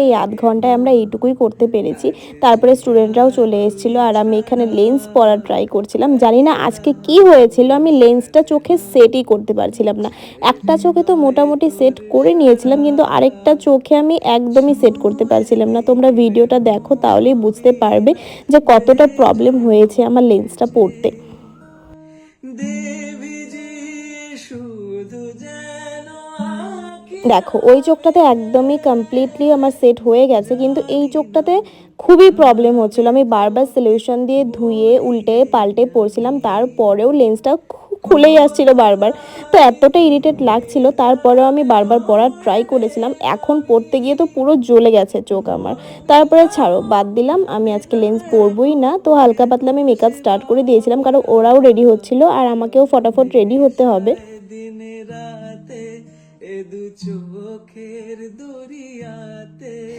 এই আধ ঘন্টায় আমরা এইটুকুই করতে পেরেছি। তারপরে স্টুডেন্টরাও চলে এসেছিলো আর আমি এখানে লেন্স পরার ট্রাই করছিলাম। জানি না আজকে কি হয়েছিল, আমি লেন্সটা চোখে সেটই করতে পারছিলাম না। একটা চোখে তো মোটামুটি সেট করে নিয়েছিলাম, কিন্তু আরেকটা চোখে আমি একদমই সেট করতে পারছিলাম না। তোমরা ভিডিওটা দেখো তাহলেই বুঝতে পারবে যে কতটা প্রবলেম হয়েছে আমার লেন্সটা পরতে। দেখো ওই চোখটাতে একদমই কমপ্লিটলি আমার সেট হয়ে গেছে, কিন্তু এই চোখটাতে খুবই প্রবলেম হচ্ছিল। আমি বারবার সলিউশন দিয়ে ধুয়ে উল্টে পাল্টে পড়ছিলাম, তারপরেও লেন্সটা খুলেই আসছিল বারবার। তো এতটা ইরিটেট লাগছিল, তারপরেও আমি বারবার পরার ট্রাই করেছিলাম। এখন পরতে গিয়ে তো পুরো জ্বলে গেছে চোখ আমার। তারপরে ছাড়ো, বাদ দিলাম, আমি আজকে লেন্স পরবই না। তো হালকা পাতলা আমি মেকআপ স্টার্ট করে দিয়েছিলাম, কারণ ওরাও রেডি হচ্ছিল আর আমাকেও ফটাফট রেডি হতে হবে। এ দু চোখের দরিয়াতে